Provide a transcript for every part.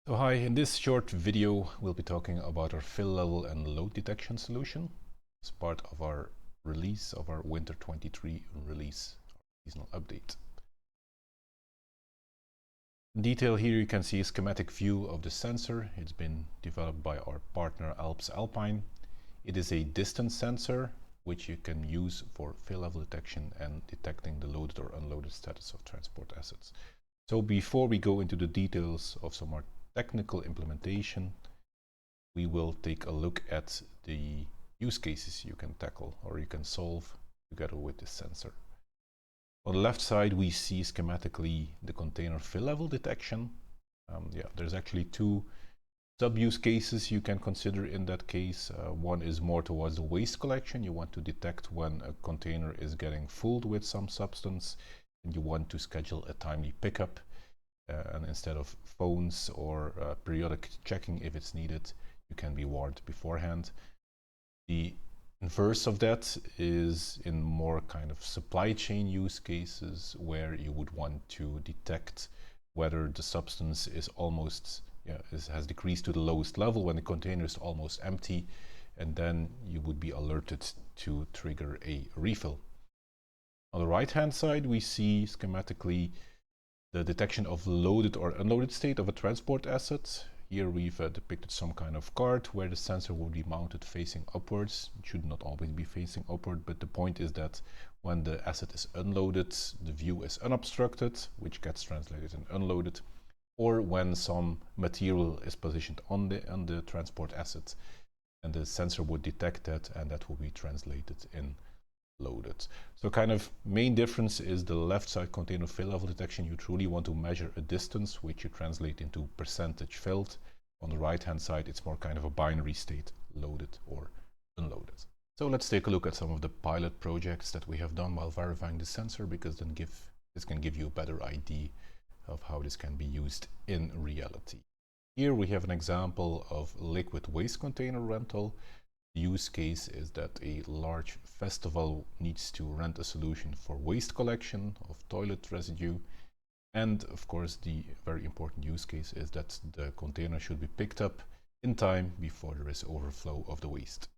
So hi, in this short video we'll be talking about our fill level and load detection solution as part of our release of our Winter 23 release seasonal update. In detail here you can see a schematic view of the sensor. It's been developed by our partner Alps Alpine. It is a distance sensor which you can use for fill level detection and detecting the loaded or unloaded status of transport assets. So before we go into the details of some more technical implementation, we will take a look at the use cases you can tackle or you can solve together with this sensor. On the left side, we see schematically the container fill level detection. There's actually two sub-use cases you can consider in that case. One is more towards the waste collection. You want to detect when a container is getting filled with some substance and you want to schedule a timely pickup. And instead of phones or periodic checking if it's needed, you can be warned beforehand. The inverse of that is in more kind of supply chain use cases where you would want to detect whether the substance is almost has decreased to the lowest level when the container is almost empty, and then you would be alerted to trigger a refill. On the right hand side we see schematically the detection of loaded or unloaded state of a transport asset. Here we've depicted some kind of cart where the sensor will be mounted facing upwards. It should not always be facing upward, but the point is that when the asset is unloaded, the view is unobstructed, which gets translated in unloaded, or when some material is positioned on the transport asset, and the sensor would detect that, and that will be translated in loaded. So kind of main difference is the left side container fill level detection. You truly want to measure a distance which you translate into percentage filled. On the right hand side it's more kind of a binary state, loaded or unloaded. So let's take a look at some of the pilot projects that we have done while verifying the sensor, because then this can give you a better idea of how this can be used in reality. Here we have an example of liquid waste container rental. The use case is that a large festival needs to rent a solution for waste collection of toilet residue. And of course, the very important use case is that the container should be picked up in time before there is overflow of the waste.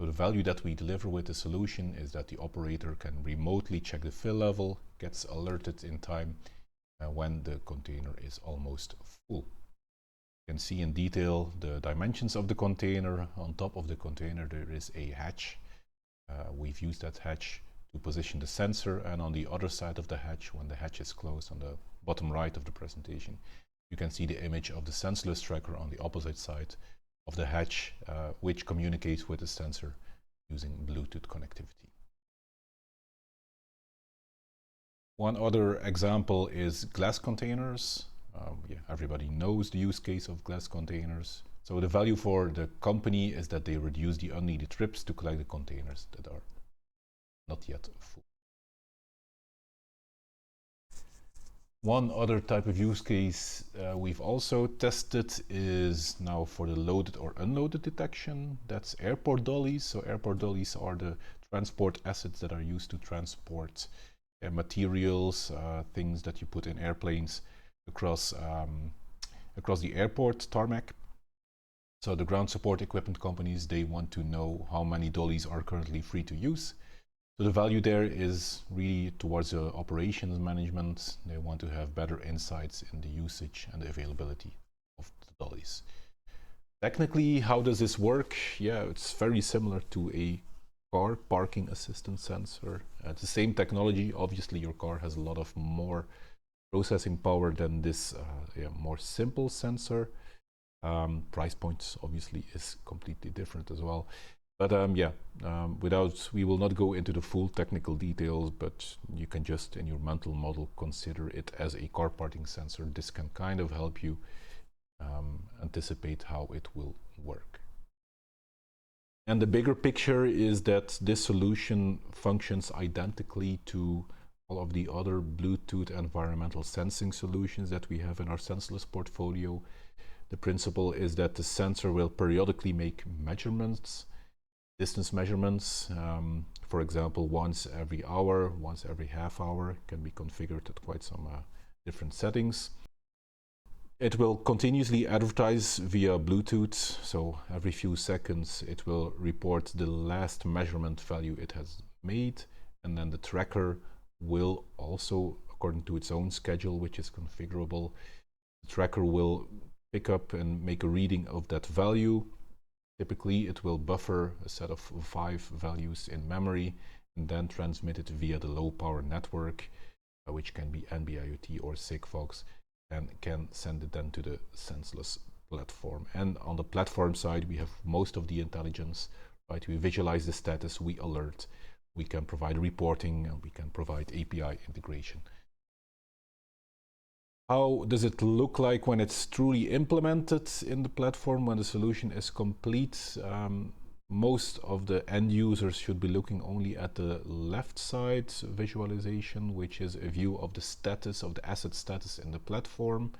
So the value that we deliver with the solution is that the operator can remotely check the fill level, gets alerted in time when the container is almost full. You can see in detail the dimensions of the container. On top of the container there is a hatch. We've used that hatch to position the sensor, and on the other side of the hatch, when the hatch is closed, on the bottom right of the presentation, you can see the image of the Sensolus tracker on the opposite side of the hatch, which communicates with the sensor using Bluetooth connectivity. One other example is glass containers. Everybody knows the use case of glass containers. So the value for the company is that they reduce the unneeded trips to collect the containers that are not yet full. One other type of use case we've also tested is now for the loaded or unloaded detection. That's airport dollies. So airport dollies are the transport assets that are used to transport materials, things that you put in airplanes across the airport tarmac. So the ground support equipment companies, they want to know how many dollies are currently free to use. So the value there is really towards the operations management. They want to have better insights in the usage and the availability of the dollies. Technically, how does this work? Yeah, it's very similar to a car parking assistance sensor. It's the same technology. Obviously, your car has a lot of more processing power than this more simple sensor. Price points obviously is completely different as well. But we will not go into the full technical details, but you can just in your mental model consider it as a car parking sensor. This can kind of help you anticipate how it will work. And the bigger picture is that this solution functions identically to all of the other Bluetooth environmental sensing solutions that we have in our Sensolus portfolio. The principle is that the sensor will periodically make measurements, distance measurements, for example, once every hour, once every half hour, can be configured at quite some different settings. It will continuously advertise via Bluetooth, so every few seconds it will report the last measurement value it has made, and then the tracker will also, according to its own schedule, which is configurable, the tracker will pick up and make a reading of that value. Typically, it will buffer a set of 5 values in memory and then transmit it via the low power network, which can be NB-IoT or Sigfox, and can send it then to the Sensolus platform. And on the platform side, we have most of the intelligence, right? We visualize the status, we alert, we can provide reporting, and we can provide API integration. How does it look like when it's truly implemented in the platform, when the solution is complete? Most of the end users should be looking only at the left side visualization, which is a view of the status of the asset status in the platform,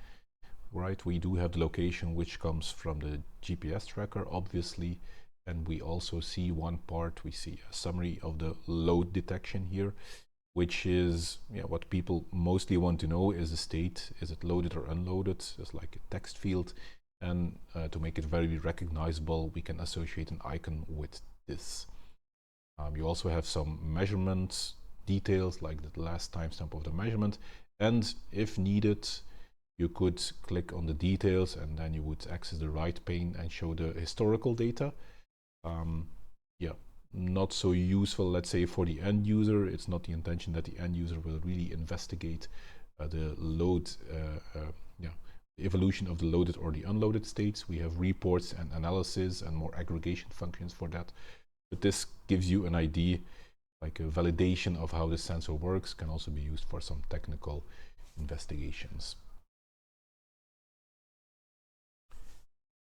right? We do have the location which comes from the GPS tracker, obviously, and we also see one part, we see a summary of the load detection here, which is what people mostly want to know is the state. Is it loaded or unloaded? It's like a text field. And to make it very recognizable, we can associate an icon with this. You also have some measurement details, like the last timestamp of the measurement. And if needed, you could click on the details and then you would access the right pane and show the historical data. Not so useful, let's say, for the end user. It's not the intention that the end user will really investigate the load, the evolution of the loaded or the unloaded states. We have reports and analysis and more aggregation functions for that. But this gives you an idea, like a validation of how the sensor works, can also be used for some technical investigations.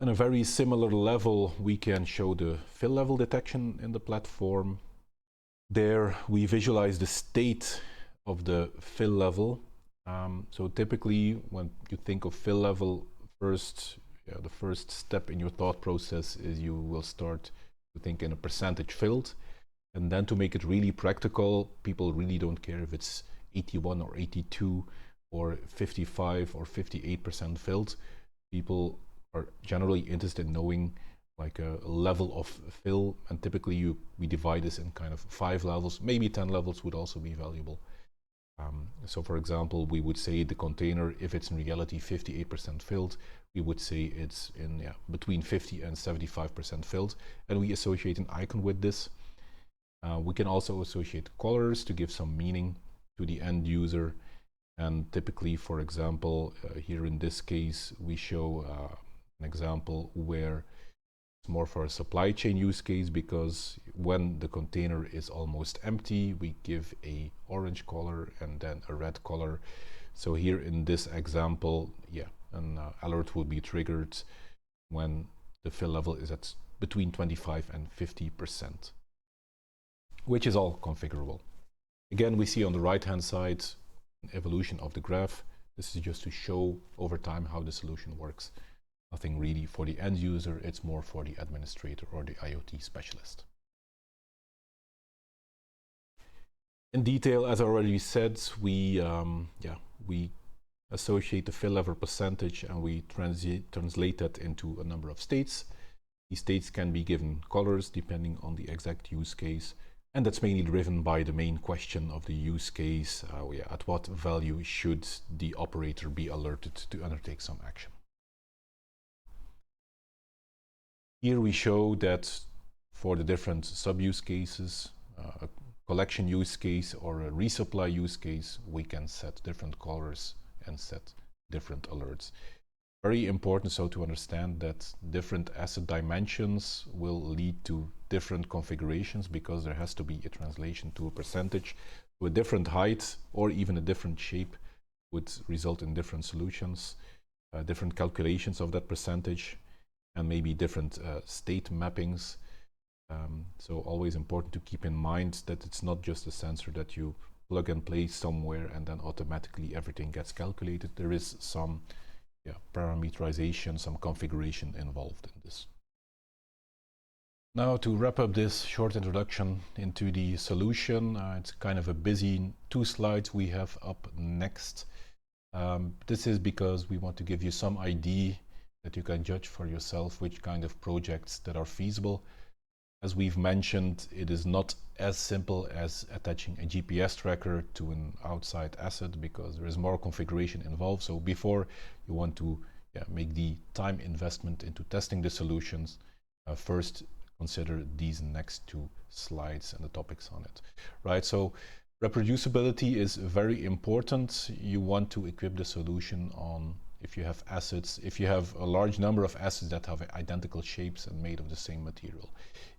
On a very similar level, we can show the fill level detection in the platform. There we visualize the state of the fill level. So typically when you think of fill level, the first step in your thought process is you will start to think in a percentage filled. And then to make it really practical, people really don't care if it's 81 or 82 or 55 or 58% filled. People are generally interested in knowing like a level of fill, and typically we divide this in kind of 5 levels, maybe 10 levels would also be valuable. So for example, we would say the container, if it's in reality 58% filled, we would say it's in between 50 and 75% filled, and we associate an icon with this. We can also associate colors to give some meaning to the end user, and typically, for example, here in this case, we show an example where it's more for a supply chain use case, because when the container is almost empty, we give a orange color and then a red color. So here in this example, an alert will be triggered when the fill level is at between 25 and 50%, which is all configurable. Again, we see on the right-hand side an evolution of the graph. This is just to show over time how the solution works. Nothing really for the end user, it's more for the administrator or the IoT specialist. In detail, as I already said, we associate the fill level percentage and we translate that into a number of states. These states can be given colors depending on the exact use case, and that's mainly driven by the main question of the use case. At what value should the operator be alerted to undertake some action? Here we show that for the different sub-use cases, a collection use case or a resupply use case, we can set different colors and set different alerts. Very important so to understand that different asset dimensions will lead to different configurations, because there has to be a translation to a percentage. So a different height or even a different shape would result in different solutions, different calculations of that percentage, and maybe different state mappings. So always important to keep in mind that it's not just a sensor that you plug and play somewhere and then automatically everything gets calculated. There is some parameterization, some configuration involved in this. Now, to wrap up this short introduction into the solution, it's kind of a busy 2 slides we have up next. This is because we want to give you some idea that you can judge for yourself which kind of projects that are feasible. As we've mentioned, it is not as simple as attaching a GPS tracker to an outside asset because there is more configuration involved. So before you want to make the time investment into testing the solutions, first consider these next two slides and the topics on it, right? So reproducibility is very important. You want to equip the solution on, if you have assets, if you have a large number of assets that have identical shapes and made of the same material.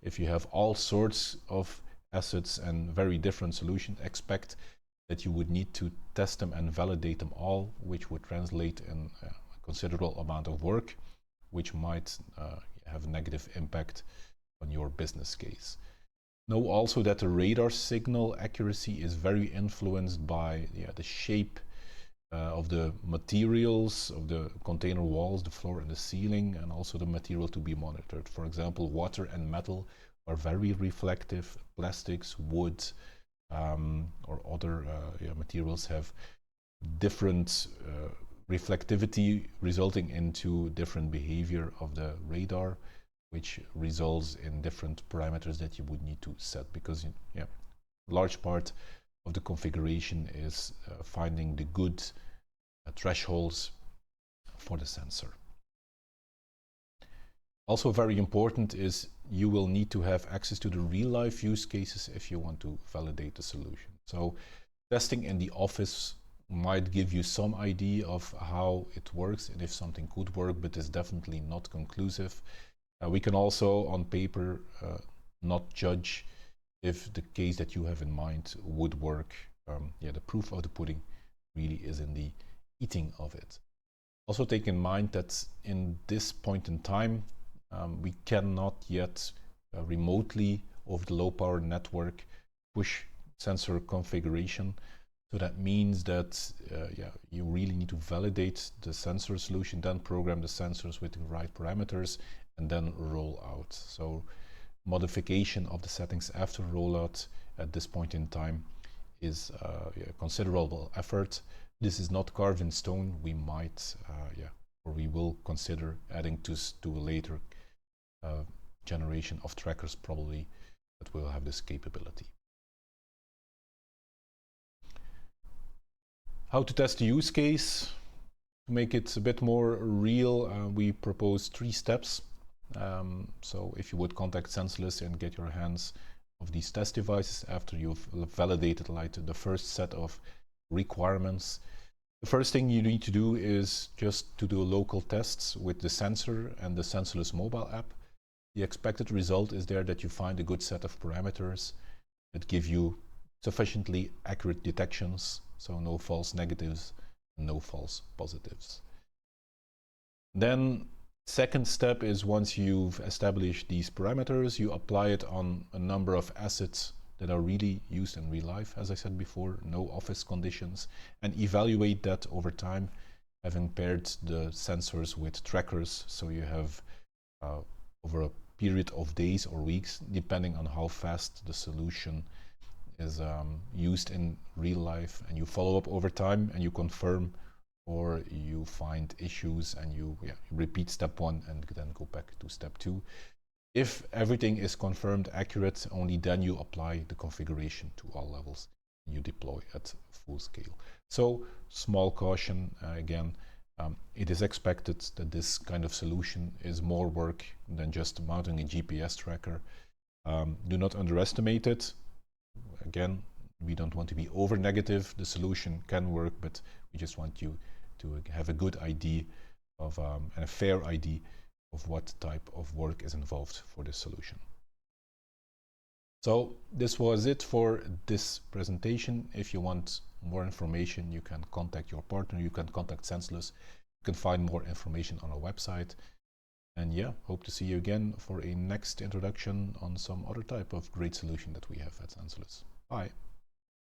If you have all sorts of assets and very different solutions, expect that you would need to test them and validate them all, which would translate in a considerable amount of work, which might have a negative impact on your business case. Know also that the radar signal accuracy is very influenced by the shape of the materials, of the container walls, the floor and the ceiling, and also the material to be monitored. For example, water and metal are very reflective. Plastics, wood, or other materials have different reflectivity, resulting into different behavior of the radar, which results in different parameters that you would need to set, because large part of the configuration is finding the good thresholds for the sensor. Also very important is you will need to have access to the real-life use cases if you want to validate the solution. So testing in the office might give you some idea of how it works and if something could work, but is definitely not conclusive. We can also, on paper, not judge if the case that you have in mind would work. The proof of the pudding really is in the eating of it. Also take in mind that in this point in time, we cannot yet remotely over the low power network push sensor configuration. So that means that you really need to validate the sensor solution, then program the sensors with the right parameters, and then roll out. So modification of the settings after rollout at this point in time is a considerable effort. This is not carved in stone. We might, or we will consider adding to a later generation of trackers probably that will have this capability. How to test the use case? To make it a bit more real, we propose 3 steps. So if you would contact Sensolus and get your hands of these test devices after you've validated the first set of requirements, the first thing you need to do is just to do local tests with the sensor and the Sensolus mobile app. The expected result is there that you find a good set of parameters that give you sufficiently accurate detections, so no false negatives and no false positives. Then second step is, once you've established these parameters, you apply it on a number of assets that are really used in real life, as I said before, no office conditions, and evaluate that over time, having paired the sensors with trackers, so you have over a period of days or weeks, depending on how fast the solution is used in real life, and you follow up over time and you confirm, or you find issues and you repeat step 1 and then go back to step 2. If everything is confirmed accurate, only then you apply the configuration to all levels and you deploy at full scale. So small caution, again, it is expected that this kind of solution is more work than just mounting a GPS tracker. Do not underestimate it. Again, we don't want to be over negative. The solution can work, but we just want you to have a good idea of and a fair idea of what type of work is involved for this solution. So this was it for this presentation. If you want more information, you can contact your partner, you can contact Sensolus, you can find more information on our website. And hope to see you again for a next introduction on some other type of great solution that we have at Sensolus. Bye.